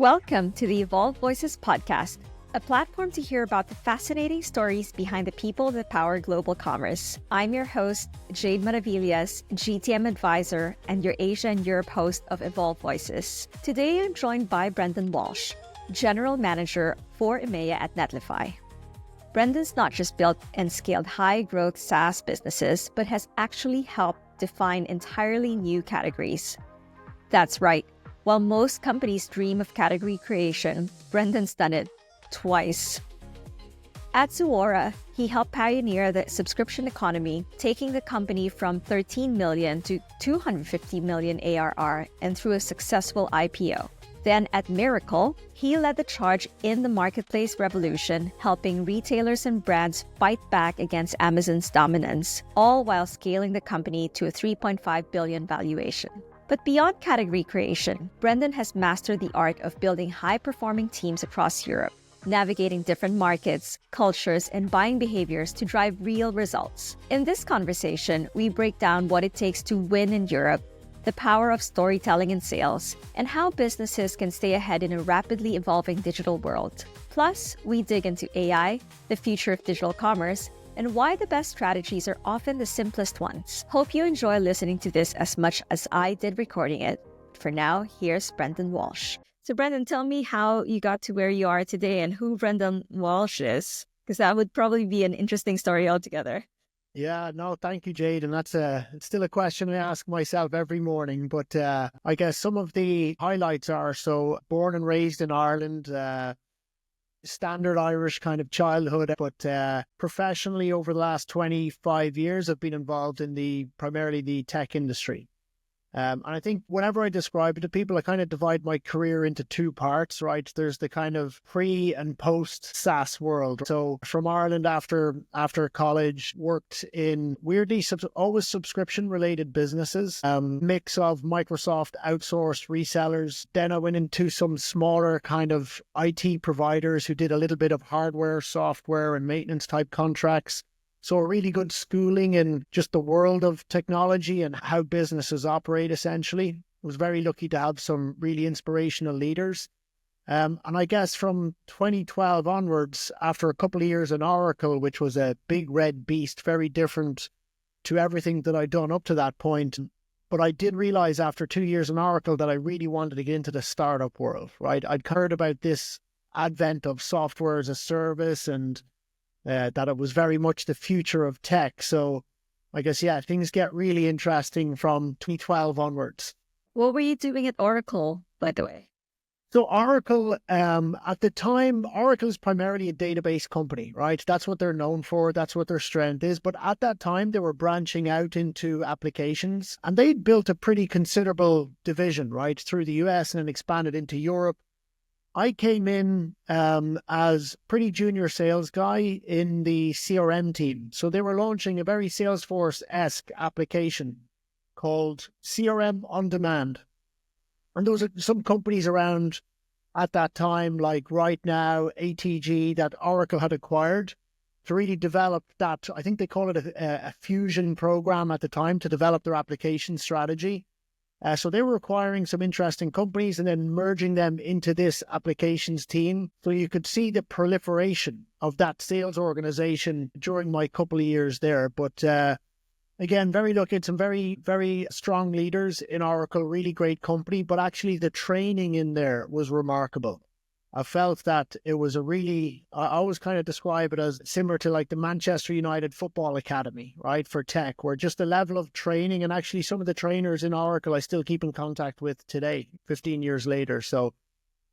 Welcome to the Evolve Voices podcast, a platform to hear about the fascinating stories behind the people that power global commerce. I'm your host, Jade Maravillas, GTM advisor, and your Asia and Europe host of Evolve Voices. Today, I'm joined by Brendan Walsh, general manager for EMEA at Netlify. Brendan's not just built and scaled high-growth SaaS businesses, but has actually helped define entirely new categories. That's right. While most companies dream of category creation, Brendan's done it twice. At Zuora, he helped pioneer the subscription economy, taking the company from 13 million to 250 million ARR and through a successful IPO. Then at Miracle, he led the charge in the marketplace revolution, helping retailers and brands fight back against Amazon's dominance, all while scaling the company to a $3.5 billion valuation. But beyond category creation, Brendan has mastered the art of building high-performing teams across Europe, navigating different markets, cultures, and buying behaviors to drive real results. In this conversation, we break down what it takes to win in Europe, the power of storytelling in sales, and how businesses can stay ahead in a rapidly evolving digital world. Plus, we dig into AI, the future of digital commerce, and why the best strategies are often the simplest ones. Hope you enjoy listening to this as much as I did recording it. For now, here's Brendan Walsh. So Brendan, tell me how you got to where you are today and who Brendan Walsh is, because that would probably be an interesting story altogether. Yeah, no, thank you, Jade. And it's still a question I ask myself every morning. But I guess some of the highlights are, so born and raised in Ireland, standard Irish kind of childhood, but professionally over the last 25 years, I've been involved in primarily the tech industry. And I think whenever I describe it to people, I kind of divide my career into two parts, right? There's the kind of pre and post SaaS world. So from Ireland after college, worked in weirdly always subscription related businesses, mix of Microsoft outsourced resellers. Then I went into some smaller kind of IT providers who did a little bit of hardware, software and maintenance type contracts. So a really good schooling in just the world of technology and how businesses operate, essentially. I was very lucky to have some really inspirational leaders. And I guess from 2012 onwards, after a couple of years in Oracle, which was a big red beast, very different to everything that I'd done up to that point. But I did realize after 2 years in Oracle that I really wanted to get into the startup world, right? I'd heard about this advent of software as a service and that it was very much the future of tech. So I guess, yeah, things get really interesting from 2012 onwards. What were you doing at Oracle, by the way? So Oracle, at the time, Oracle is primarily a database company, right? That's what they're known for. That's what their strength is. But at that time, they were branching out into applications and they'd built a pretty considerable division, right, through the US and then expanded into Europe. I came in as pretty junior sales guy in the CRM team. So they were launching a very Salesforce-esque application called CRM On Demand. And there was some companies around at that time, like Right Now, ATG, that Oracle had acquired to really develop that. I think they call it a fusion program at the time to develop their application strategy. So they were acquiring some interesting companies and then merging them into this applications team. So you could see the proliferation of that sales organization during my couple of years there. But again, very lucky, some very, very strong leaders in Oracle, really great company. But actually the training in there was remarkable. I felt that it was I always kind of describe it as similar to like the Manchester United Football Academy, right, for tech, where just the level of training, and actually some of the trainers in Oracle I still keep in contact with today, 15 years later. So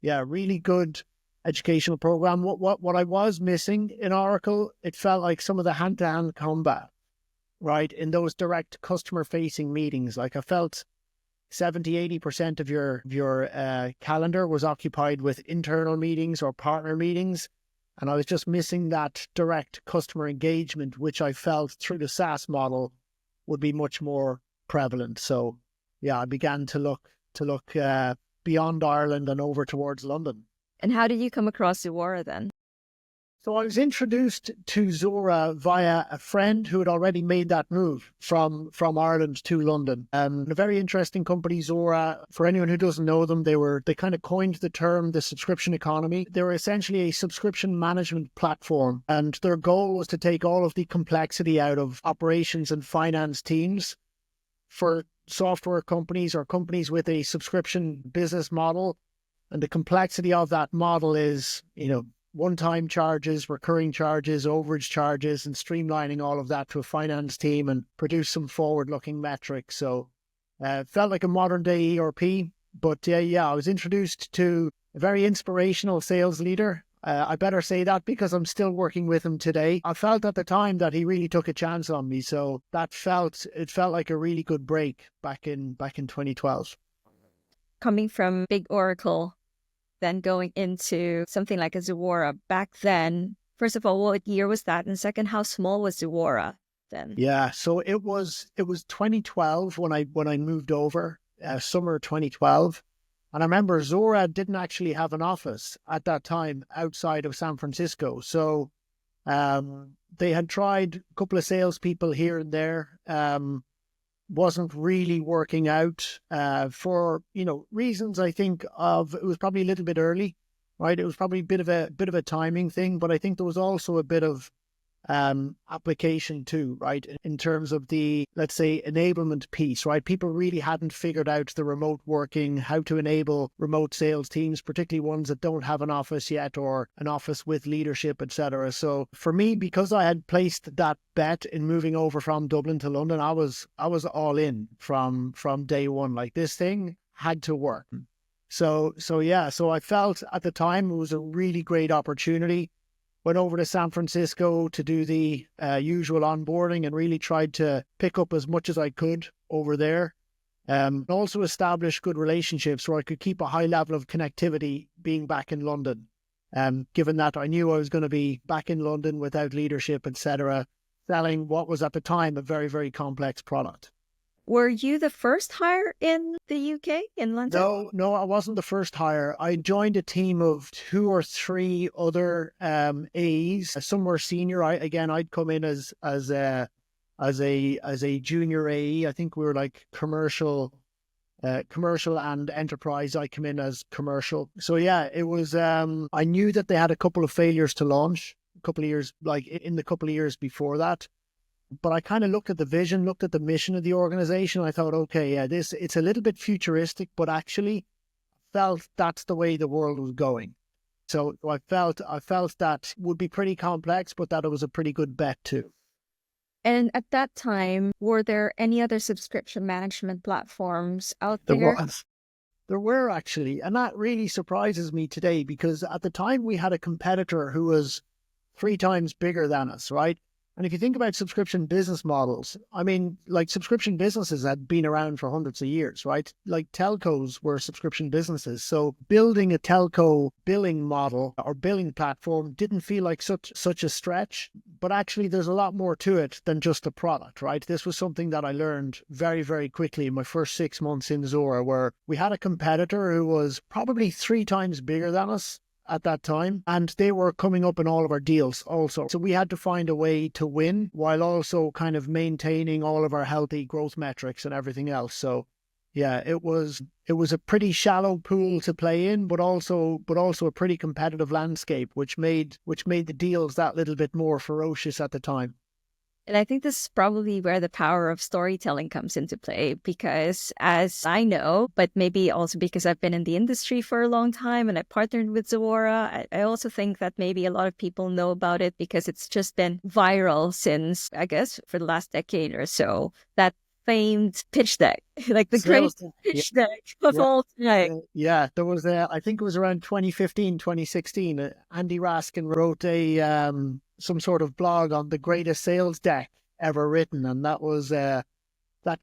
yeah, really good educational program. What I was missing in Oracle, it felt like some of the hand-to-hand combat, right, in those direct customer-facing meetings. Like I felt 70-80% of your calendar was occupied with internal meetings or partner meetings. And I was just missing that direct customer engagement, which I felt through the SaaS model would be much more prevalent. So yeah, I began to look beyond Ireland and over towards London. And how did you come across Zuora then? So I was introduced to Zora via a friend who had already made that move from Ireland to London. A very interesting company, Zora. For anyone who doesn't know them, they kind of coined the term the subscription economy. They were essentially a subscription management platform, and their goal was to take all of the complexity out of operations and finance teams for software companies or companies with a subscription business model. And the complexity of that model is, one-time charges, recurring charges, overage charges, and streamlining all of that to a finance team and produce some forward-looking metrics. So it felt like a modern-day ERP. But I was introduced to a very inspirational sales leader. I better say that because I'm still working with him today. I felt at the time that he really took a chance on me. So it felt like a really good break back in 2012. Coming from big Oracle, then going into something like a Zuora back then. First of all, what year was that? And second, how small was Zuora then? Yeah, so it was 2012 when I moved over, summer 2012. And I remember Zuora didn't actually have an office at that time outside of San Francisco. So they had tried a couple of salespeople here and there. Wasn't really working out for reasons. I think of it was probably a little bit early, right? It was probably a bit of a timing thing, but I think there was also a bit of application too, right? In terms of the, let's say, enablement piece, right? People really hadn't figured out the remote working, how to enable remote sales teams, particularly ones that don't have an office yet or an office with leadership, etc. So for me, because I had placed that bet in moving over from Dublin to London, I was all in from day one. Like, this thing had to work. So I felt at the time it was a really great opportunity. Went over to San Francisco to do the usual onboarding and really tried to pick up as much as I could over there. Also establish good relationships where I could keep a high level of connectivity being back in London. Given that I knew I was going to be back in London without leadership, etc., selling what was at the time a very, very complex product. Were you the first hire in the UK, in London? No, I wasn't the first hire. I joined a team of 2 or 3 other AEs. Some were senior. I'd come in as a junior AE. I think we were like commercial and enterprise. I come in as commercial. So yeah, it was. I knew that they had a couple of failures to launch. A couple of years, like in the couple of years before that. But I kind of looked at the vision, looked at the mission of the organization. I thought, okay, yeah, it's a little bit futuristic, but actually felt that's the way the world was going. So I felt that would be pretty complex, but that it was a pretty good bet too. And at that time, were there any other subscription management platforms out there? There were actually, and that really surprises me today because at the time we had a competitor who was 3 times bigger than us, right? And if you think about subscription business models, I mean, like, subscription businesses had been around for hundreds of years, right? Like, telcos were subscription businesses. So building a telco billing model or billing platform didn't feel like such a stretch. But actually, there's a lot more to it than just the product, right? This was something that I learned very, very quickly in my first 6 months in Zora, where we had a competitor who was probably 3 times bigger than us at that time, and they were coming up in all of our deals also. So we had to find a way to win while also kind of maintaining all of our healthy growth metrics and everything else. So yeah, it was a pretty shallow pool to play in, but also a pretty competitive landscape, which made the deals that little bit more ferocious at the time. And I think this is probably where the power of storytelling comes into play, because as I know, but maybe also because I've been in the industry for a long time and I partnered with Zuora, I also think that maybe a lot of people know about it because it's just been viral since, I guess, for the last decade or so. That famed pitch deck, like the greatest pitch deck of all time. Yeah, there was I think it was around 2015, 2016. Andy Raskin wrote some sort of blog on the greatest sales deck ever written, and that was that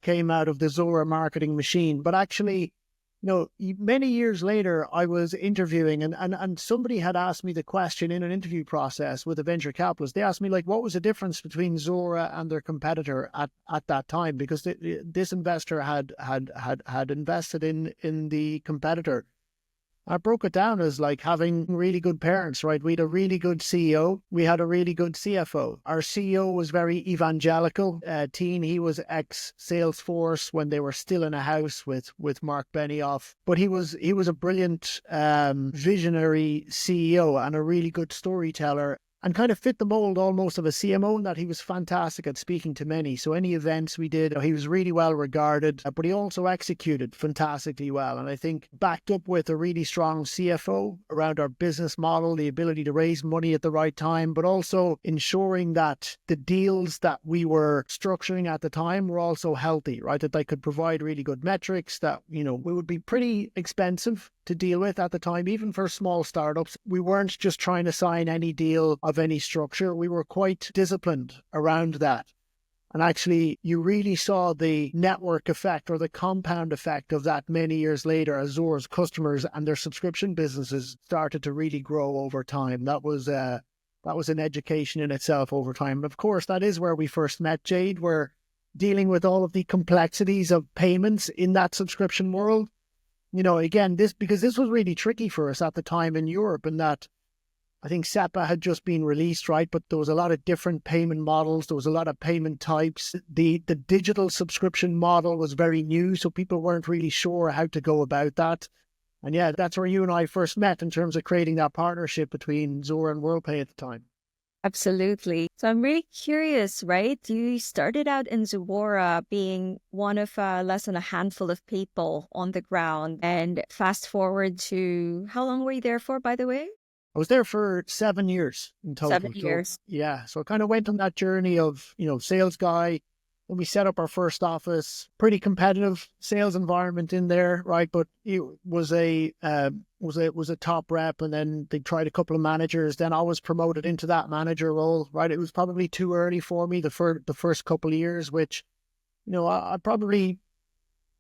came out of the Zora marketing machine. But actually, many years later, I was interviewing, and somebody had asked me the question in an interview process with a venture capitalist. They asked me, like, what was the difference between Zora and their competitor at that time? Because this investor had invested in the competitor. I broke it down as like having really good parents, right? We had a really good CEO. We had a really good CFO. Our CEO was very evangelical teen. He was ex-Salesforce when they were still in a house with Mark Benioff. But he was a brilliant visionary CEO and a really good storyteller, and kind of fit the mold almost of a CMO in that he was fantastic at speaking to many. So any events we did, he was really well regarded, but he also executed fantastically well. And I think backed up with a really strong CFO around our business model, the ability to raise money at the right time, but also ensuring that the deals that we were structuring at the time were also healthy, right? That they could provide really good metrics, that, we would be pretty expensive to deal with at the time, even for small startups. We weren't just trying to sign any deal of any structure. We were quite disciplined around that. And actually, you really saw the network effect or the compound effect of that many years later as Zuora's customers and their subscription businesses started to really grow over time. That was an education in itself over time. And of course, that is where we first met, Jade. We're dealing with all of the complexities of payments in that subscription world. Again, because this was really tricky for us at the time in Europe, in that I think SEPA had just been released, right? But there was a lot of different payment models. There was a lot of payment types. The digital subscription model was very new, so people weren't really sure how to go about that. And yeah, that's where you and I first met in terms of creating that partnership between Zuora and WorldPay at the time. Absolutely. So I'm really curious, right? You started out in Zuora being one of less than a handful of people on the ground. And fast forward to, how long were you there for, by the way? I was there for 7 years in total. 7 years. So, yeah. So I kind of went on that journey of, sales guy. When we set up our first office, pretty competitive sales environment in there, right? But it was a top rep, and then they tried a couple of managers. Then I was promoted into that manager role, right? It was probably too early for me the first couple of years, which, I probably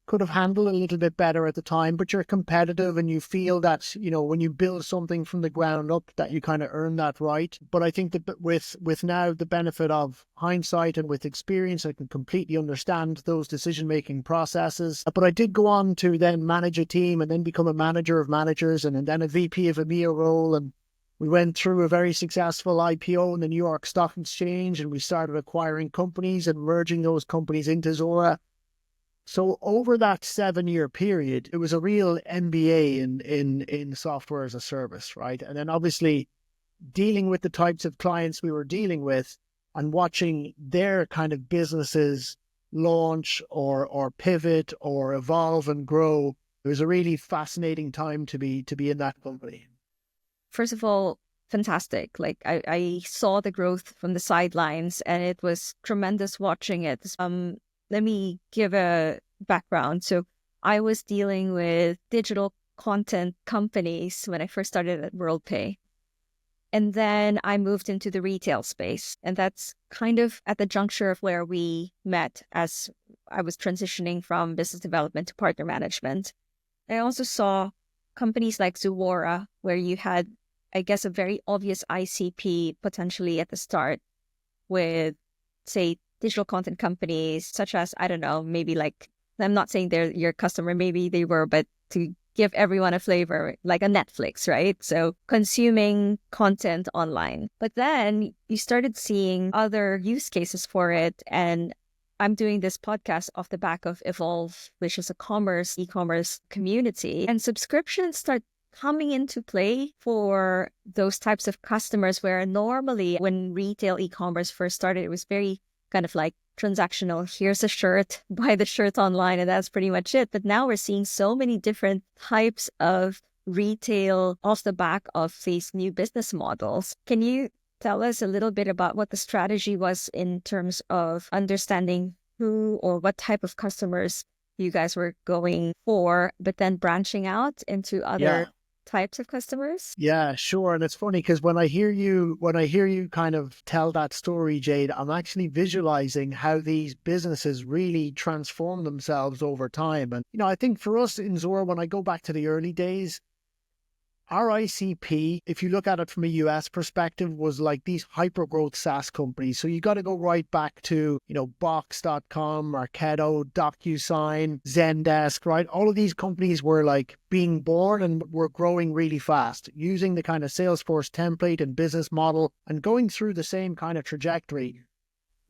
could have handled a little bit better at the time. But you're competitive and you feel that, when you build something from the ground up, that you kind of earn that right. But I think that with now the benefit of hindsight and with experience, I can completely understand those decision-making processes. But I did go on to then manage a team and then become a manager of managers and then a VP of EMEA role. And we went through a very successful IPO in the New York Stock Exchange, and we started acquiring companies and merging those companies into Zuora. So over that 7-year period, it was a real MBA in software as a service, right? And then obviously dealing with the types of clients we were dealing with and watching their kind of businesses launch or pivot or evolve and grow. It was a really fascinating time to be in that company. First of all, fantastic. Like I saw the growth from the sidelines and it was tremendous watching it. Let me give a background. So I was dealing with digital content companies when I first started at WorldPay. And then I moved into the retail space. And that's kind of at the juncture of where we met as I was transitioning from business development to partner management. I also saw companies like Zuora, where you had, I guess, a very obvious ICP potentially at the start with, say, digital content companies such as, I don't know, maybe like, I'm not saying they're your customer, maybe they were, but to give everyone a flavor, like a Netflix, right? So consuming content online. But then you started seeing other use cases for it. And I'm doing this podcast off the back of Evolve, which is a e-commerce community. And subscriptions start coming into play for those types of customers where normally when retail e-commerce first started, it was very kind of like transactional. Here's a shirt, buy the shirt online, and that's pretty much it. But now we're seeing so many different types of retail off the back of these new business models. Can you tell us a little bit about what the strategy was in terms of understanding who or what type of customers you guys were going for, but then branching out into other types of customers? Yeah, sure. And it's funny because when I hear you kind of tell that story, Jade, I'm actually visualizing how these businesses really transform themselves over time. And, I think for us in Zuora, when I go back to the early days, RICP, if you look at it from a US perspective, was like these hyper-growth SaaS companies. So you got to go right back to, Box.com, Marketo, DocuSign, Zendesk, right? All of these companies were like being born and were growing really fast, using the kind of Salesforce template and business model and going through the same kind of trajectory.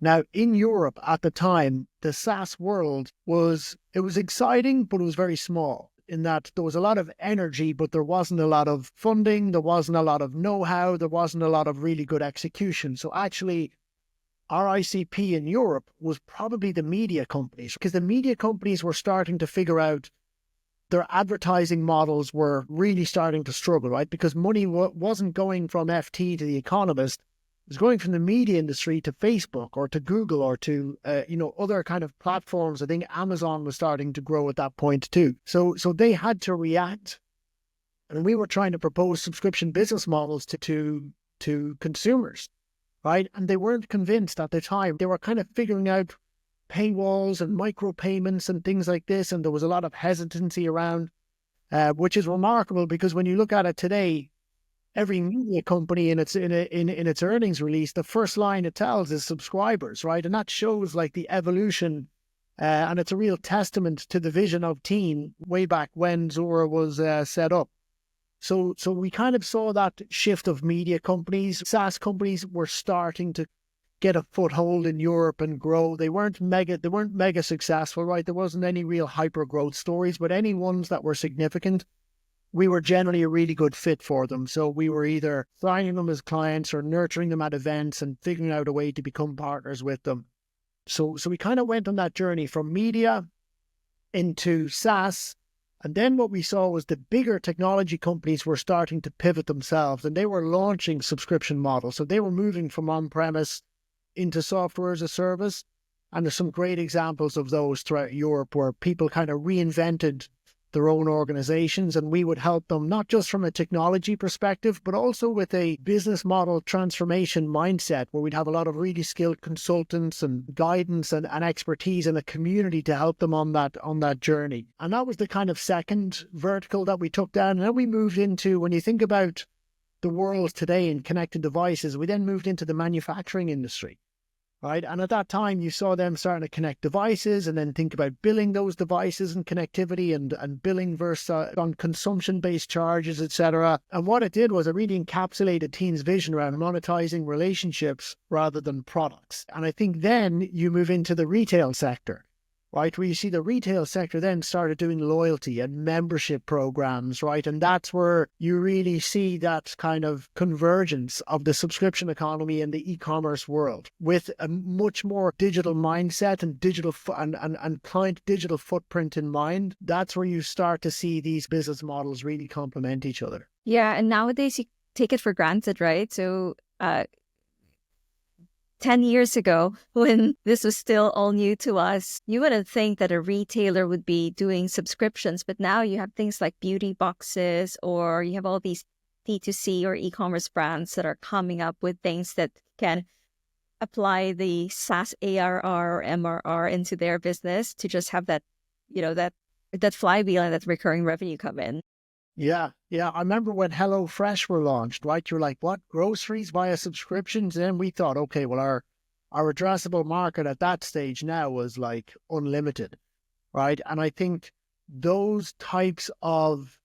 Now, in Europe at the time, the SaaS world was exciting, but it was very small, in that there was a lot of energy, but there wasn't a lot of funding, there wasn't a lot of know-how, there wasn't a lot of really good execution. So actually, RICP in Europe was probably the media companies, because the media companies were starting to figure out their advertising models were really starting to struggle, right? Because money wasn't going from FT to The Economist. It was going from the media industry to Facebook or to Google or to, other kind of platforms. I think Amazon was starting to grow at that point too. So they had to react. And we were trying to propose subscription business models to consumers, right? And they weren't convinced at the time. They were kind of figuring out paywalls and micropayments and things like this. And there was a lot of hesitancy around, which is remarkable because when you look at it today, every media company in its earnings release, the first line it tells is subscribers, right? And that shows like the evolution, and it's a real testament to the vision of Teen way back when Zora was set up. So we kind of saw that shift of media companies. SaaS companies were starting to get a foothold in Europe and grow. They weren't mega successful, right? There wasn't any real hyper growth stories, but any ones that were significant, we were generally a really good fit for them. So we were either signing them as clients or nurturing them at events and figuring out a way to become partners with them. So we kind of went on that journey from media into SaaS. And then what we saw was the bigger technology companies were starting to pivot themselves and they were launching subscription models. So they were moving from on-premise into software as a service. And there's some great examples of those throughout Europe where people kind of reinvented their own organizations, and we would help them not just from a technology perspective, but also with a business model transformation mindset where we'd have a lot of really skilled consultants and guidance and expertise and a community to help them on that journey. And that was the kind of second vertical that we took down. And then we moved into, when you think about the world today in connected devices, we then moved into the manufacturing industry. Right. And at that time, you saw them starting to connect devices and then think about billing those devices and connectivity and billing versus on consumption-based charges, etc. And what it did was it really encapsulated Teen's vision around monetizing relationships rather than products. And I think then you move into the retail sector, right, where you see the retail sector then started doing loyalty and membership programs, right? And that's where you really see that kind of convergence of the subscription economy and the e-commerce world with a much more digital mindset and digital and client digital footprint in mind. That's where you start to see these business models really complement each other. Yeah, and nowadays you take it for granted, right? So 10 years ago, when this was still all new to us, you wouldn't think that a retailer would be doing subscriptions. But now you have things like beauty boxes, or you have all these D2C or e-commerce brands that are coming up with things that can apply the SaaS ARR or MRR into their business to just have that, that flywheel and that recurring revenue come in. Yeah. I remember when HelloFresh were launched, right? You're like, what? Groceries via subscriptions? And then we thought, okay, well, our addressable market at that stage now was like unlimited, right? And I think those types of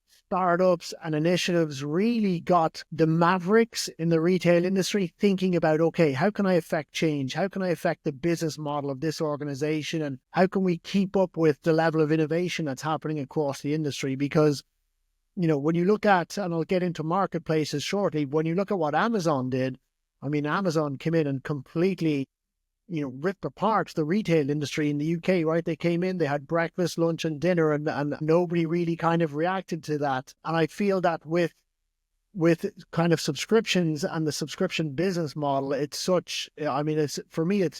startups and initiatives really got the mavericks in the retail industry thinking about, okay, how can I affect change? How can I affect the business model of this organization? And how can we keep up with the level of innovation that's happening across the industry? Because when you look at, and I'll get into marketplaces shortly, when you look at what Amazon did, I mean, Amazon came in and completely, ripped apart the retail industry in the UK, right? They came in, they had breakfast, lunch and dinner, and nobody really kind of reacted to that. And I feel that with kind of subscriptions and the subscription business model, it's such a no-brainer,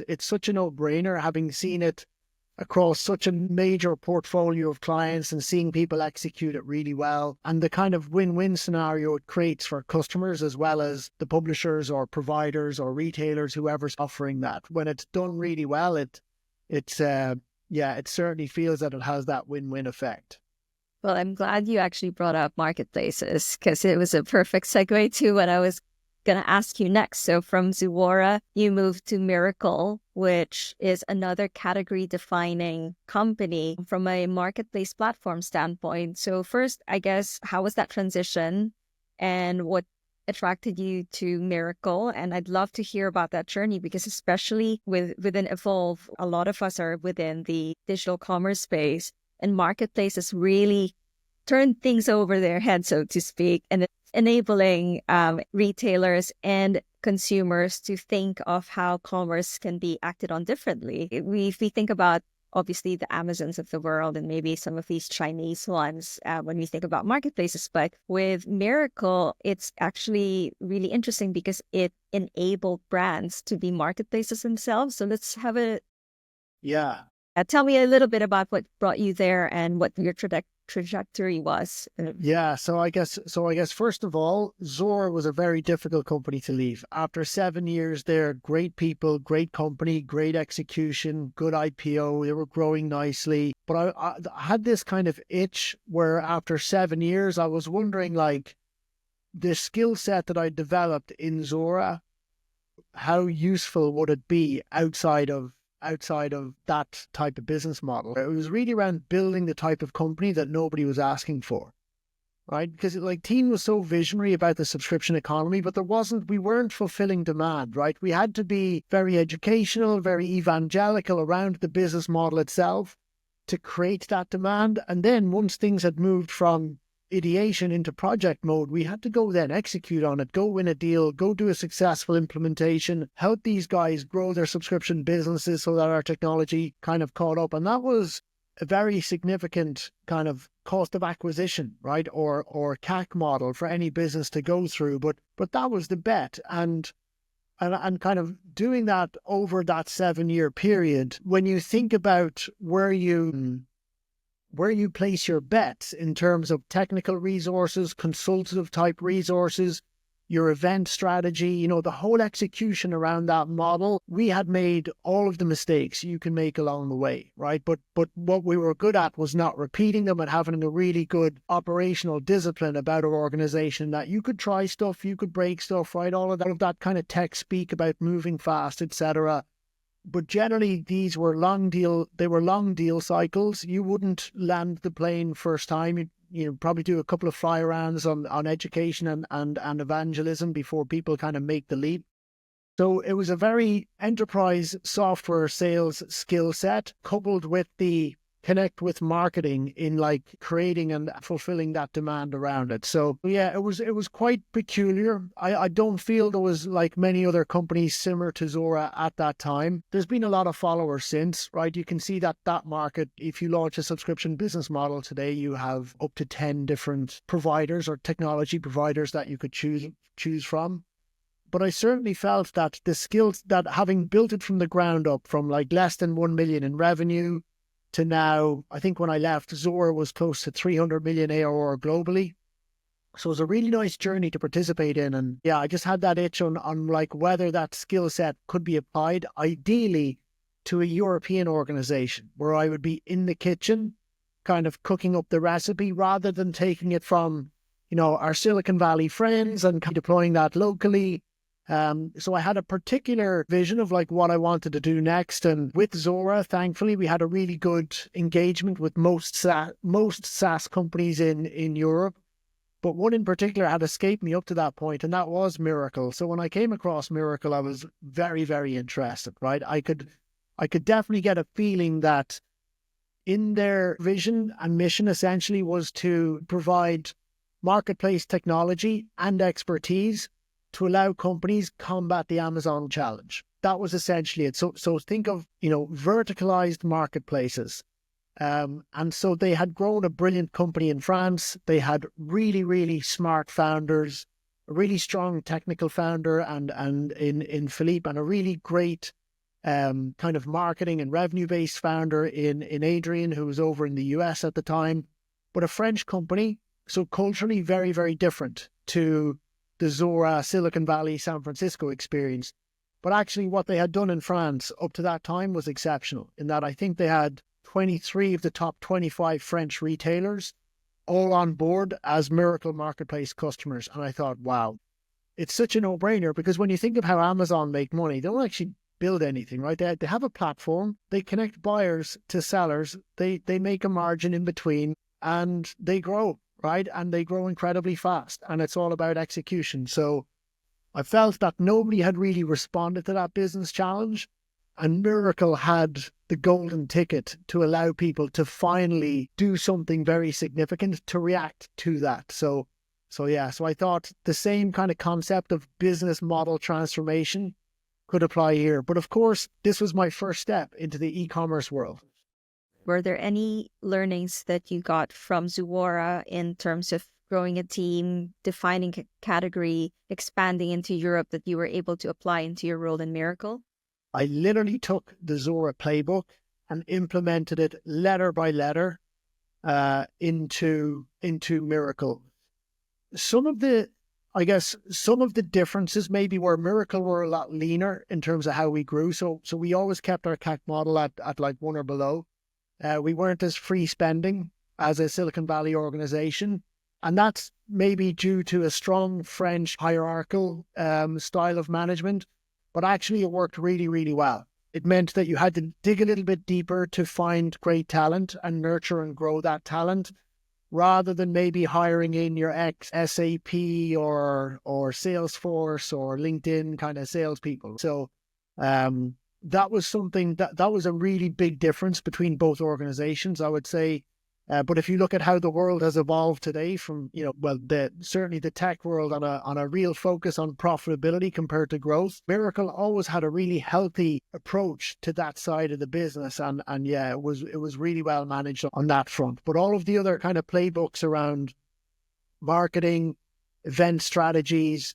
having seen it across such a major portfolio of clients and seeing people execute it really well, and the kind of win-win scenario it creates for customers as well as the publishers or providers or retailers, whoever's offering that. When it's done really well, it certainly feels that it has that win-win effect. Well, I'm glad you actually brought up marketplaces because it was a perfect segue to what I was going to ask you next. So from Zuora, you moved to Miracle, which is another category defining company from a marketplace platform standpoint. So first, I guess, how was that transition and what attracted you to Miracle? And I'd love to hear about that journey because especially within Evolve, a lot of us are within the digital commerce space and marketplaces really turn things over their head, so to speak, and it's enabling retailers and consumers to think of how commerce can be acted on differently. If we think about obviously the Amazons of the world and maybe some of these Chinese ones when we think about marketplaces, but with Miracle, it's actually really interesting because it enabled brands to be marketplaces themselves. So let's have a Yeah. tell me a little bit about what brought you there and what your trajectory was. Yeah, so I guess first of all, Zuora was a very difficult company to leave. After 7 years there, great people, great company, great execution, good IPO, they were growing nicely. But I had this kind of itch where after 7 years, I was wondering, like, the skill set that I developed in Zuora, how useful would it be outside of that type of business model? It was really around building the type of company that nobody was asking for, right? Because like Teen was so visionary about the subscription economy, but we weren't fulfilling demand, right? We had to be very educational, very evangelical around the business model itself to create that demand. And then once things had moved from ideation into project mode, we had to go then execute on it, go win a deal, go do a successful implementation, help these guys grow their subscription businesses so that our technology kind of caught up. And that was a very significant kind of cost of acquisition, right? Or CAC model for any business to go through. But that was the bet. And kind of doing that over that 7-year period, when you think about where you place your bets in terms of technical resources, consultative type resources, your event strategy, the whole execution around that model, we had made all of the mistakes you can make along the way, right? But what we were good at was not repeating them and having a really good operational discipline about our organization, that you could try stuff, you could break stuff, right? All of that kind of tech speak about moving fast, etc. But generally, these were long deal cycles. You wouldn't land the plane first time. You probably do a couple of fly arounds on education and evangelism before people kind of make the leap. So it was a very enterprise software sales skill set coupled with the connect with marketing in like creating and fulfilling that demand around it. So yeah, it was quite peculiar. I don't feel there was like many other companies similar to Zuora at that time. There's been a lot of followers since, right? You can see that market, if you launch a subscription business model today, you have up to 10 different providers or technology providers that you could choose from. But I certainly felt that the skills that having built it from the ground up, from like less than 1 million in revenue to now, I think when I left, Zuora was close to 300 million ARR globally. So it was a really nice journey to participate in. And yeah, I just had that itch on like whether that skill set could be applied, ideally to a European organization where I would be in the kitchen, kind of cooking up the recipe rather than taking it from, our Silicon Valley friends and deploying that locally. So I had a particular vision of like what I wanted to do next. And with Zuora, thankfully, we had a really good engagement with most SaaS companies in Europe. But one in particular had escaped me up to that point, and that was Miracle. So when I came across Miracle, I was very, very interested, right? I could definitely get a feeling that in their vision and mission essentially was to provide marketplace technology and expertise to allow companies combat the Amazon challenge. That was essentially it. So think of, verticalized marketplaces. And so they had grown a brilliant company in France. They had really, really smart founders, a really strong technical founder and in Philippe, and a really great kind of marketing and revenue-based founder in Adrian, who was over in the US at the time. But a French company, so culturally very, very different to the Zuora, Silicon Valley, San Francisco experience. But actually what they had done in France up to that time was exceptional in that I think they had 23 of the top 25 French retailers all on board as Miracle Marketplace customers. And I thought, wow, it's such a no-brainer, because when you think of how Amazon make money, they don't actually build anything, right? They have a platform, they connect buyers to sellers, they make a margin in between, and they grow, right? And they grow incredibly fast, and it's all about execution. So I felt that nobody had really responded to that business challenge, and Miracle had the golden ticket to allow people to finally do something very significant to react to that. So I thought the same kind of concept of business model transformation could apply here. But of course, this was my first step into the e-commerce world. Were there any learnings that you got from Zuora in terms of growing a team, defining a category, expanding into Europe that you were able to apply into your role in Miracle? I literally took the Zuora playbook and implemented it letter by letter into Miracle. Some of the differences maybe where Miracle were a lot leaner in terms of how we grew. So we always kept our CAC model at like 1 or below. We weren't as free spending as a Silicon Valley organization. And that's maybe due to a strong French hierarchical style of management. But actually it worked really, really well. It meant that you had to dig a little bit deeper to find great talent and nurture and grow that talent, rather than maybe hiring in your ex-SAP or Salesforce or LinkedIn kind of salespeople. So that was something that was a really big difference between both organizations, I would say. But if you look at how the world has evolved today from, certainly the tech world on a real focus on profitability compared to growth, Miracle always had a really healthy approach to that side of the business. And yeah, it was really well managed on that front. But all of the other kind of playbooks around marketing, event strategies,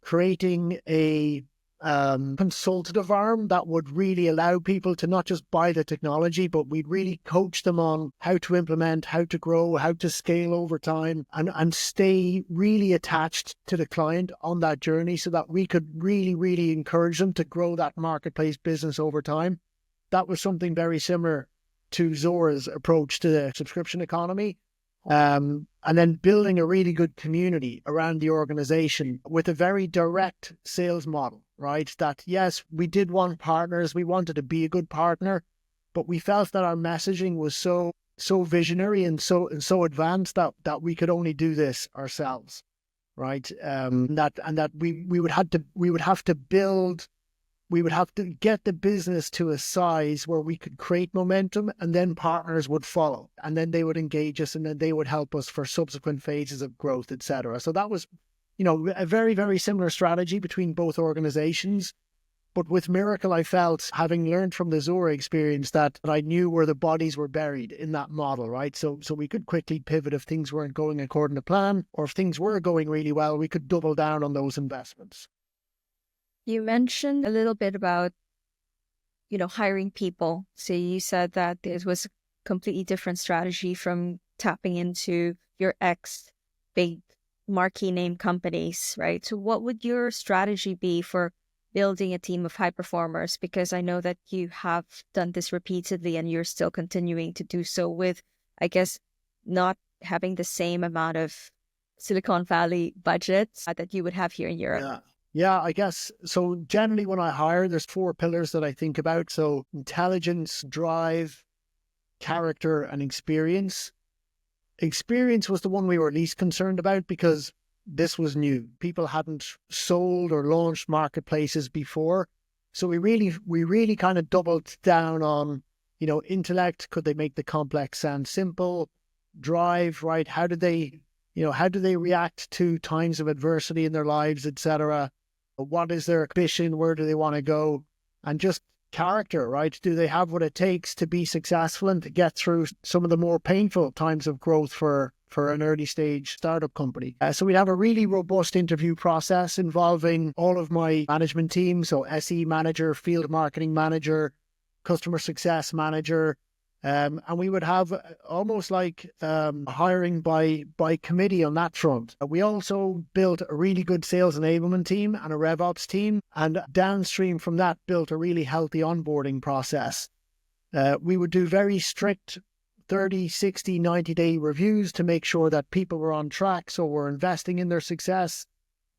creating a consultative arm that would really allow people to not just buy the technology, but we'd really coach them on how to implement, how to grow, how to scale over time, and stay really attached to the client on that journey, so that we could really, really encourage them to grow that marketplace business over time. That was something very similar to Zuora's approach to the subscription economy. And then building a really good community around the organization with a very direct sales model, right? That yes, we did want partners, we wanted to be a good partner, but we felt that our messaging was so visionary and so advanced that we could only do this ourselves, right? That we would have to get the business to a size where we could create momentum, and then partners would follow, and then they would engage us, and then they would help us for subsequent phases of growth, etc. So that was, a very, very similar strategy between both organizations. But with Miracle, I felt, having learned from the Zuora experience, that I knew where the bodies were buried in that model, right? So we could quickly pivot if things weren't going according to plan, or if things were going really well, we could double down on those investments. You mentioned a little bit about, hiring people. So you said that it was a completely different strategy from tapping into your big marquee name companies, right? So what would your strategy be for building a team of high performers? Because I know that you have done this repeatedly and you're still continuing to do so with, I guess, not having the same amount of Silicon Valley budgets that you would have here in Europe. Yeah, I guess. So generally when I hire, there's 4 pillars that I think about. So intelligence, drive, character, and experience. Experience was the one we were least concerned about because this was new. People hadn't sold or launched marketplaces before. So we really kind of doubled down on, intellect. Could they make the complex sound simple? Drive, right? How do they react to times of adversity in their lives, etc.? What is their ambition? Where do they want to go? And just character, right? Do they have what it takes to be successful and to get through some of the more painful times of growth for an early stage startup company? So we'd have a really robust interview process involving all of my management team. So SE manager, field marketing manager, customer success manager. And we would have almost like hiring by committee on that front. We also built a really good sales enablement team and a RevOps team, and downstream from that built a really healthy onboarding process. We would do very strict 30, 60, 90-day reviews to make sure that people were on track. So we're investing in their success.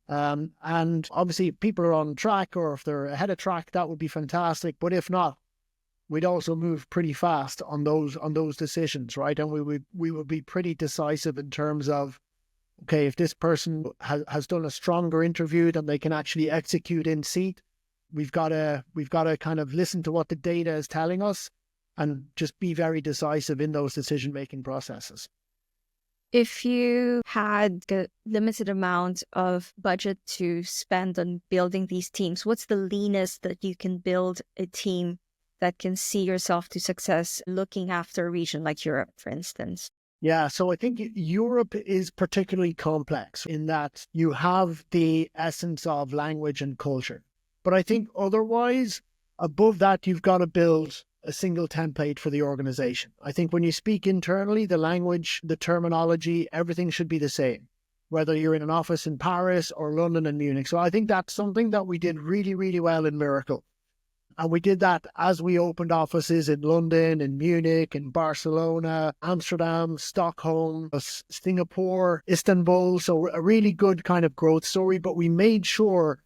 And obviously if people are on track or if they're ahead of track, that would be fantastic. But if not, we'd also move pretty fast on those decisions, right? And we would be pretty decisive in terms of, okay, if this person has done a stronger interview than they can actually execute in seat, we've got to kind of listen to what the data is telling us and just be very decisive in those decision-making processes. If you had a limited amount of budget to spend on building these teams, what's the leanest that you can build a team that can see yourself to success looking after a region like Europe, for instance? Yeah, so I think Europe is particularly complex in that you have the essence of language and culture. But I think otherwise, above that, you've got to build a single template for the organization. I think when you speak internally, the language, the terminology, everything should be the same, whether you're in an office in Paris or London and Munich. So I think that's something that we did really, really well in Miracle. And we did that as we opened offices in London, in Munich, in Barcelona, Amsterdam, Stockholm, Singapore, Istanbul. So a really good kind of growth story. But we made sure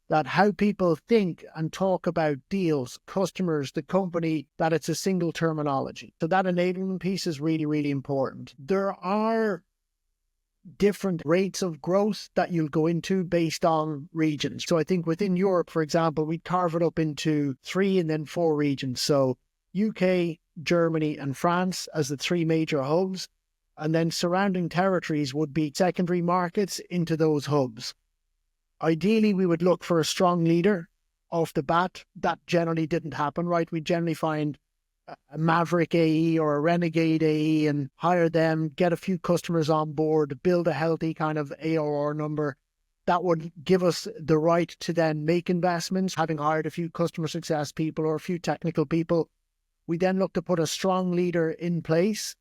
that how people think and talk about deals, customers, the company, that it's a single terminology. So that enablement piece is really, really important. There are different rates of growth that you'll go into based on regions. So I think within Europe, for example, we carve it up into 3 and then 4 regions. So UK, Germany and France as the 3 major hubs. And then surrounding territories would be secondary markets into those hubs. Ideally, we would look for a strong leader off the bat. That generally didn't happen, right? We generally find a maverick AE or a renegade AE and hire them, get a few customers on board, build a healthy kind of ARR number. That would give us the right to then make investments, having hired a few customer success people or a few technical people. We then look to put a strong leader in place,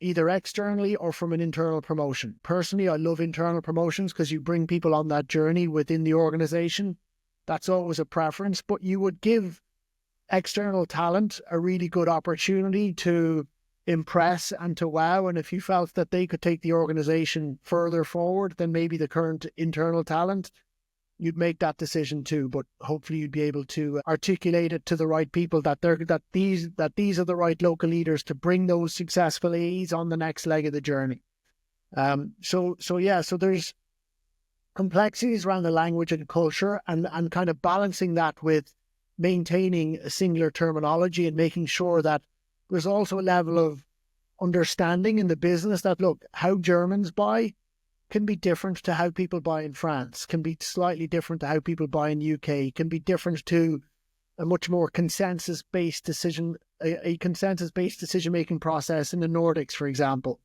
either externally or from an internal promotion. Personally, I love internal promotions because you bring people on that journey within the organization. That's always a preference, but you would give external talent a really good opportunity to impress and to wow. And if you felt that they could take the organization further forward than maybe the current internal talent, you'd make that decision too. But hopefully you'd be able to articulate it to the right people that these are the right local leaders to bring those successful AEs on the next leg of the journey. So there's complexities around the language and culture and kind of balancing that with maintaining a singular terminology and making sure that there's also a level of understanding in the business that, look, how Germans buy can be different to how people buy in France, can be slightly different to how people buy in UK, can be different to a much more consensus-based decision-making process in the Nordics, for example.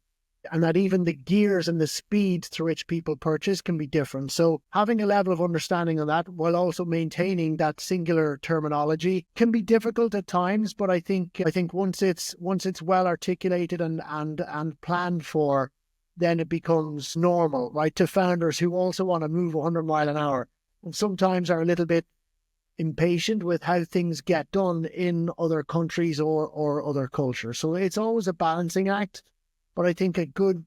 And that even the gears and the speed through which people purchase can be different. So having a level of understanding of that while also maintaining that singular terminology can be difficult at times, but I think once it's well articulated and planned for, then it becomes normal, right? To founders who also want to move 100 miles an hour and sometimes are a little bit impatient with how things get done in other countries or other cultures. So it's always a balancing act. But I think a good,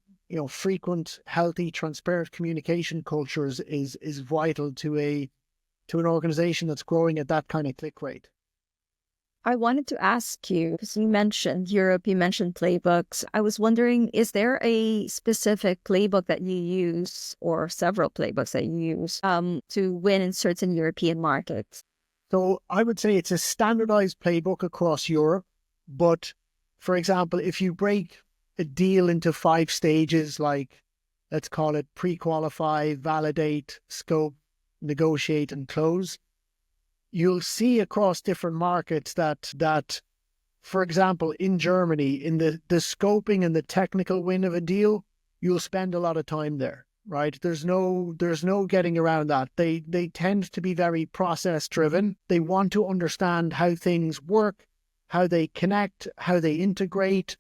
frequent, healthy, transparent communication culture is vital to an organization that's growing at that kind of click rate. I wanted to ask you, because you mentioned Europe, you mentioned playbooks. I was wondering, is there a specific playbook that you use or several playbooks that you use to win in certain European markets? So I would say it's a standardized playbook across Europe. But for example, if you break a deal into 5 stages, like let's call it pre-qualify, validate, scope, negotiate, and close, you'll see across different markets that, for example, in Germany, in the scoping and the technical win of a deal, you'll spend a lot of time there, right? There's no getting around that. They tend to be very process driven. They want to understand how things work, how they connect, how they integrate,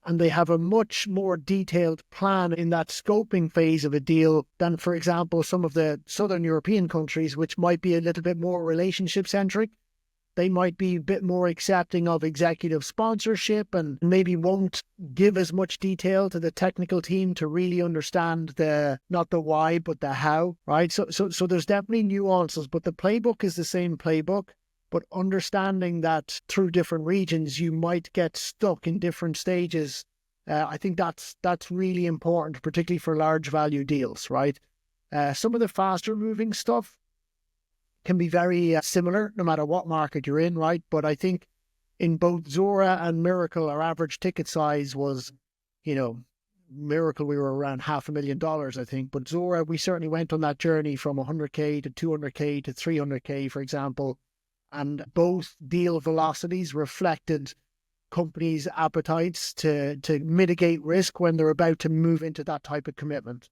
and they have a much more detailed plan in that scoping phase of a deal than, for example, some of the Southern European countries, which might be a little bit more relationship-centric. They might be a bit more accepting of executive sponsorship and maybe won't give as much detail to the technical team to really understand not the why, but the how, right? So there's definitely nuances, but the playbook is the same playbook. But understanding that through different regions, you might get stuck in different stages. I think that's really important, particularly for large value deals, right? Some of the faster moving stuff can be very similar no matter what market you're in, right? But I think in both Zora and Miracle, our average ticket size was, Miracle, we were around $500,000, I think. But Zora, we certainly went on that journey from 100K to 200K to 300K, for example. And both deal velocities reflected companies' appetites to mitigate risk when they're about to move into that type of commitment.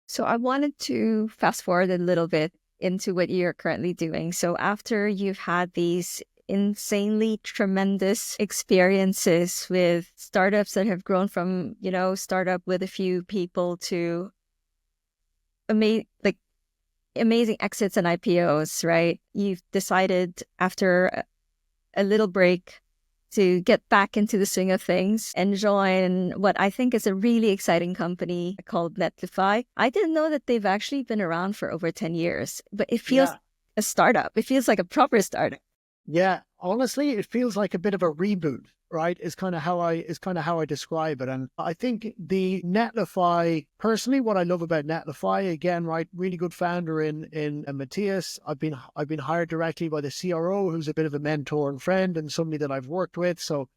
So I wanted to fast forward a little bit into what you're currently doing. So after you've had these insanely tremendous experiences with startups that have grown from, startup with a few people to amazing exits and IPOs, right? You've decided after a little break to get back into the swing of things and join what I think is a really exciting company called Netlify. I didn't know that they've actually been around for over 10 years, but it feels a startup. It feels like a proper startup. Yeah, honestly, it feels like a bit of a reboot, right? Is kind of how I describe it. And I think the Netlify, personally, what I love about Netlify, again, right, really good founder in Matthias. I've been hired directly by the CRO, who's a bit of a mentor and friend and somebody that I've worked with. So,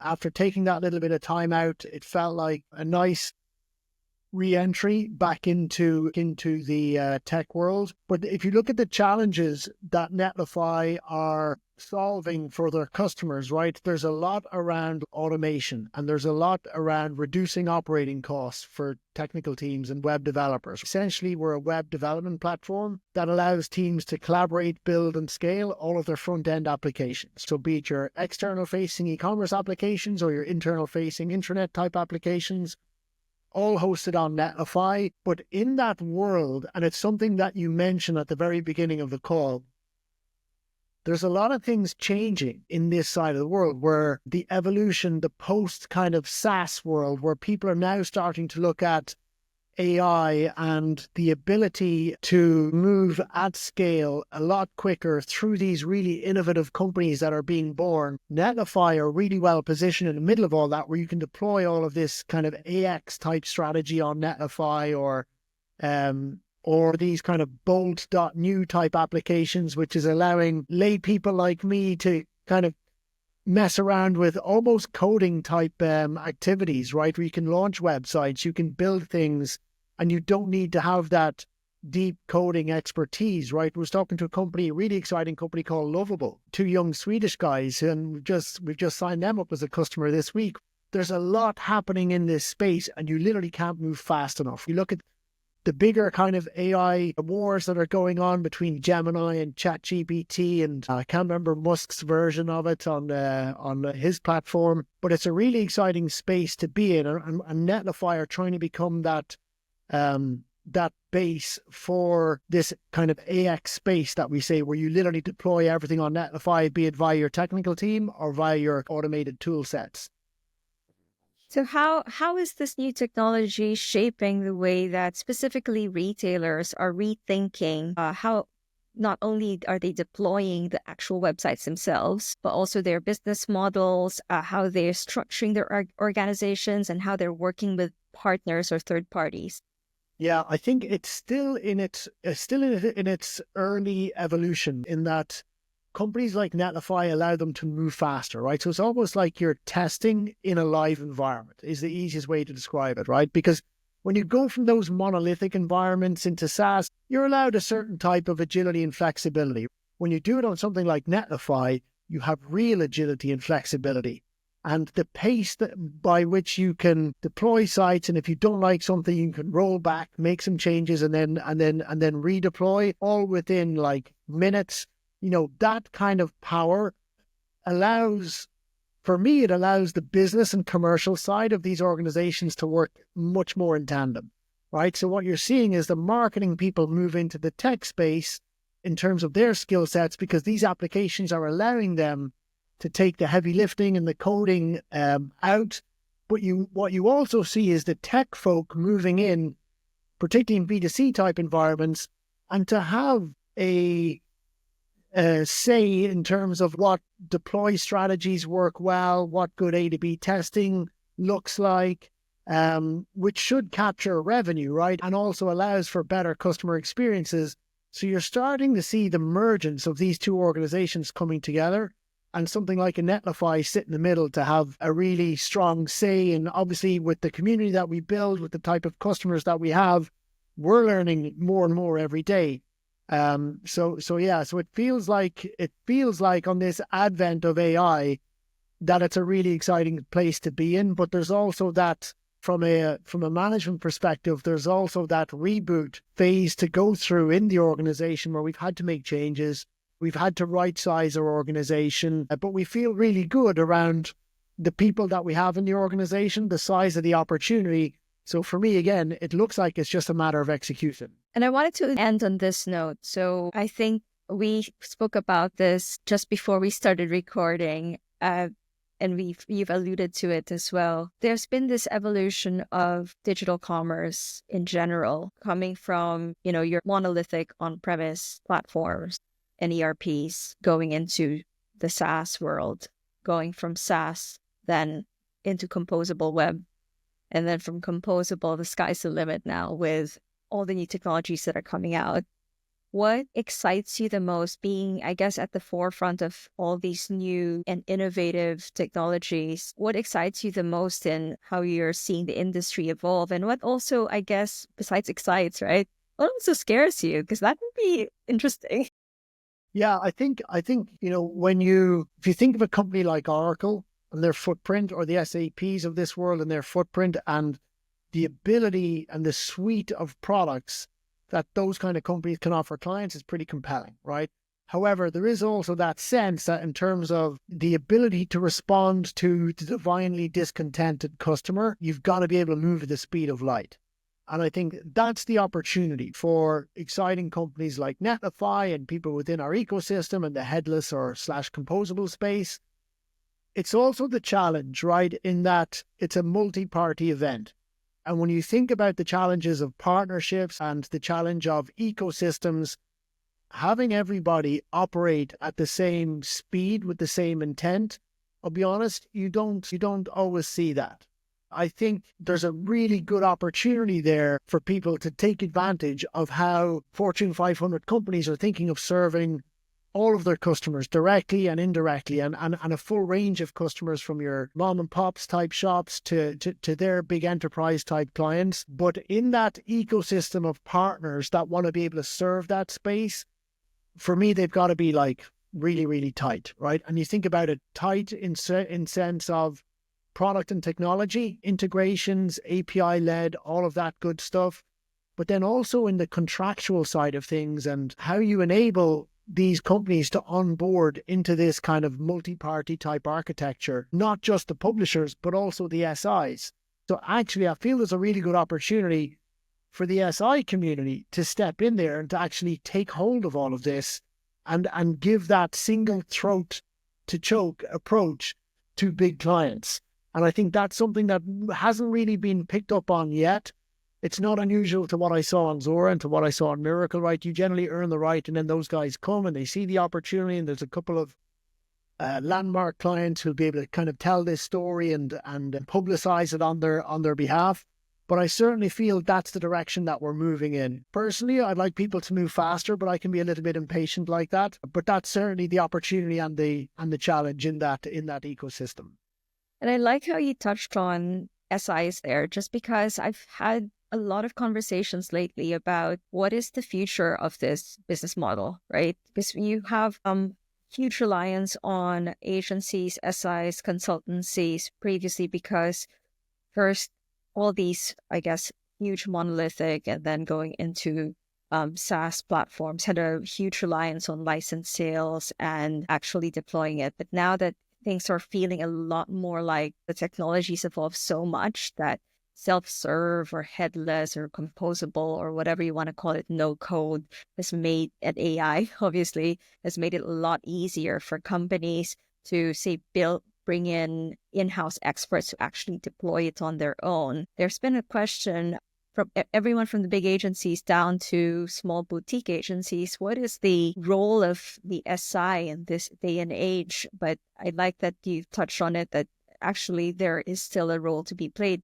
after taking that little bit of time out, it felt like a nice re-entry back into the tech world. But if you look at the challenges that Netlify are solving for their customers, right, there's a lot around automation and there's a lot around reducing operating costs for technical teams and web developers. Essentially, we're a web development platform that allows teams to collaborate, build and scale all of their front-end applications. So be it your external-facing e-commerce applications or your internal-facing intranet-type applications, all hosted on Netlify. But in that world, and it's something that you mentioned at the very beginning of the call, there's a lot of things changing in this side of the world where the evolution, the post kind of SaaS world, where people are now starting to look at AI and the ability to move at scale a lot quicker through these really innovative companies that are being born. Netlify are really well positioned in the middle of all that, where you can deploy all of this kind of AX type strategy on Netlify or these kind of bolt.new type applications, which is allowing lay people like me to kind of mess around with almost coding type activities, right? Where you can launch websites, you can build things, and you don't need to have that deep coding expertise, right? I was talking to a really exciting company called Lovable, two young Swedish guys, and we've just signed them up as a customer this week. There's a lot happening in this space, and you literally can't move fast enough. You look at the bigger kind of AI wars that are going on between Gemini and ChatGPT, and I can't remember Musk's version of it on his platform, but it's a really exciting space to be in, and Netlify are trying to become that base for this kind of AX space that we say, where you literally deploy everything on Netlify, be it via your technical team or via your automated tool sets. So how is this new technology shaping the way that specifically retailers are rethinking how not only are they deploying the actual websites themselves, but also their business models, how they're structuring their organizations, and how they're working with partners or third parties? Yeah, I think it's still in its early evolution, in that companies like Netlify allow them to move faster, right? So it's almost like you're testing in a live environment is the easiest way to describe it, right? Because when you go from those monolithic environments into SaaS, you're allowed a certain type of agility and flexibility. When you do it on something like Netlify, you have real agility and flexibility. And the pace by which you can deploy sites, and if you don't like something, you can roll back, make some changes, and then redeploy, all within like minutes. That kind of power allows the business and commercial side of these organizations to work much more in tandem, right? So what you're seeing is the marketing people move into the tech space in terms of their skill sets, because these applications are allowing them to take the heavy lifting and the coding out. But what you also see is the tech folk moving in, particularly in B2C type environments, and to have a say in terms of what deploy strategies work well, what good A to B testing looks like, which should capture revenue, right? And also allows for better customer experiences. So you're starting to see the emergence of these two organizations coming together, and something like a Netlify sit in the middle to have a really strong say. And obviously with the community that we build, with the type of customers that we have, we're learning more and more every day. So it feels like on this advent of AI that it's a really exciting place to be in. But there's also that from a management perspective, there's also that reboot phase to go through in the organization where we've had to make changes. We've had to right size our organization, but we feel really good around the people that we have in the organization, the size of the opportunity. So for me, again, it looks like it's just a matter of execution. And I wanted to end on this note. So I think we spoke about this just before we started recording, and you've alluded to it as well. There's been this evolution of digital commerce in general, coming from, your monolithic on-premise platforms and ERPs, going into the SaaS world, going from SaaS then into composable web. And then from composable, the sky's the limit now with all the new technologies that are coming out. What excites you the most, being, I guess, at the forefront of all these new and innovative technologies? What excites you the most in how you're seeing the industry evolve? And what also, I guess, besides excites, right? What also scares you? Because that would be interesting. Yeah, I think if you think of a company like Oracle and their footprint, or the SAPs of this world and their footprint, and the ability and the suite of products that those kind of companies can offer clients, is pretty compelling, right? However, there is also that sense that in terms of the ability to respond to the divinely discontented customer, you've got to be able to move at the speed of light. And I think that's the opportunity for exciting companies like Netlify and people within our ecosystem and the headless or / composable space. It's also the challenge, right, in that it's a multi-party event. And when you think about the challenges of partnerships and the challenge of ecosystems, having everybody operate at the same speed with the same intent, I'll be honest, you don't always see that. I think there's a really good opportunity there for people to take advantage of how Fortune 500 companies are thinking of serving all of their customers directly and indirectly, and a full range of customers, from your mom and pops type shops to their big enterprise type clients. But in that ecosystem of partners that want to be able to serve that space, for me, they've got to be like really, really tight, right? And you think about it tight in sense of product and technology, integrations, API-led, all of that good stuff. But then also in the contractual side of things and how you enable these companies to onboard into this kind of multi-party type architecture, not just the publishers, but also the SIs. So actually, I feel there's a really good opportunity for the SI community to step in there and to actually take hold of all of this and give that single throat to choke approach to big clients. And I think that's something that hasn't really been picked up on yet. It's not unusual to what I saw on Zora and to what I saw on Miracle, right? You generally earn the right, and then those guys come and they see the opportunity, and there's a couple of landmark clients who'll be able to kind of tell this story and publicize it on their behalf. But I certainly feel that's the direction that we're moving in. Personally, I'd like people to move faster, but I can be a little bit impatient like that. But that's certainly the opportunity and the challenge in that ecosystem. And I like how you touched on SIs there, just because I've had a lot of conversations lately about what is the future of this business model, right? Because you have huge reliance on agencies, SIs, consultancies previously, because first, all these, I guess, huge monolithic and then going into SaaS platforms had a huge reliance on license sales and actually deploying it. But now that things are feeling a lot more like the technology's evolved so much that self-serve or headless or composable or whatever you want to call it, no code has made, and AI obviously has made it a lot easier for companies to say bring in-house experts to actually deploy it on their own. There's been a question from everyone from the big agencies down to small boutique agencies. What is the role of the SI in this day and age? But I like that you touched on it, that actually there is still a role to be played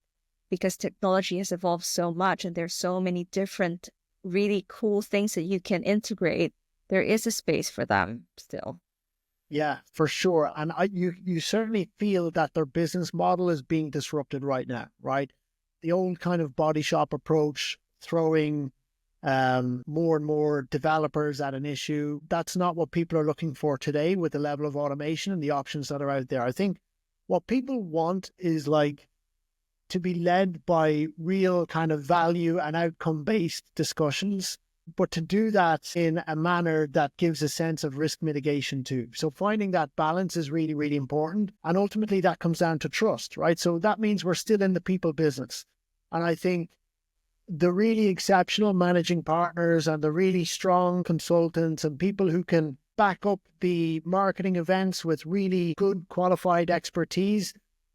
because technology has evolved so much and there's so many different really cool things that you can integrate. There is a space for them still. Yeah, for sure. And you certainly feel that their business model is being disrupted right now, right? The old kind of body shop approach, throwing more and more developers at an issue, that's not what people are looking for today with the level of automation and the options that are out there. I think what people want is like to be led by real kind of value and outcome-based discussions, but to do that in a manner that gives a sense of risk mitigation too. So finding that balance is really, really important. And ultimately that comes down to trust, right? So that means we're still in the people business. And I think the really exceptional managing partners and the really strong consultants and people who can back up the marketing events with really good qualified expertise,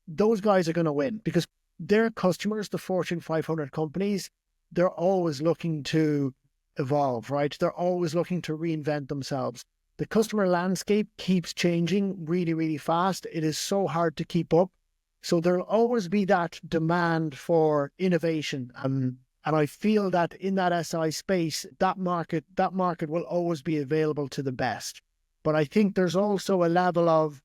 those guys are going to win because their customers, the Fortune 500 companies, they're always looking to evolve, right? They're always looking to reinvent themselves. The customer landscape keeps changing really, really fast. It is so hard to keep up. So there'll always be that demand for innovation. And I feel that in that SI space, that market will always be available to the best. But I think there's also a level of,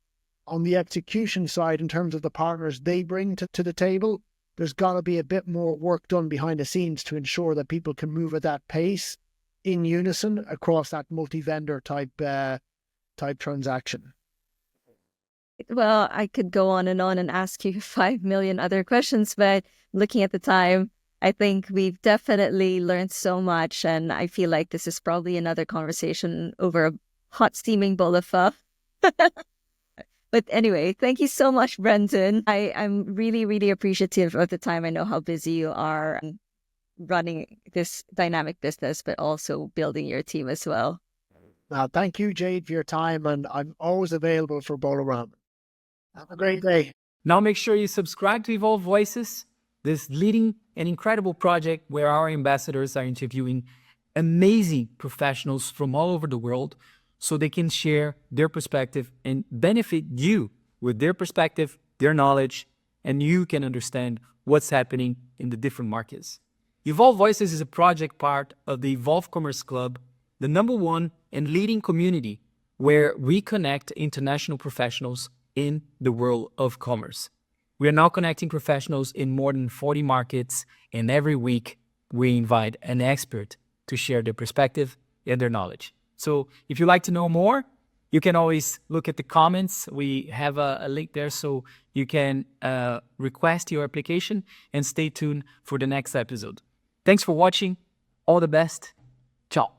on the execution side, in terms of the partners they bring to the table, there's got to be a bit more work done behind the scenes to ensure that people can move at that pace in unison across that multi-vendor type transaction. Well, I could go on and ask you 5 million other questions, but looking at the time, I think we've definitely learned so much. And I feel like this is probably another conversation over a hot steaming bowl of pho. But anyway, thank you so much, Brendan. I'm really, really appreciative of the time. I know how busy you are running this dynamic business, but also building your team as well. Thank you, Jade, for your time. And I'm always available for bowl of ramen. Have a great day. Now make sure you subscribe to Evolve Voices, this leading and incredible project where our ambassadors are interviewing amazing professionals from all over the world so they can share their perspective and benefit you with their perspective, their knowledge, and you can understand what's happening in the different markets. Evolve Voices is a project part of the Evolve Commerce Club, the #1 and leading community where we connect international professionals in the world of commerce. We are now connecting professionals in more than 40 markets, and every week we invite an expert to share their perspective and their knowledge. So if you'd like to know more, you can always look at the comments. We have a link there so you can request your application and stay tuned for the next episode. Thanks for watching. All the best. Ciao.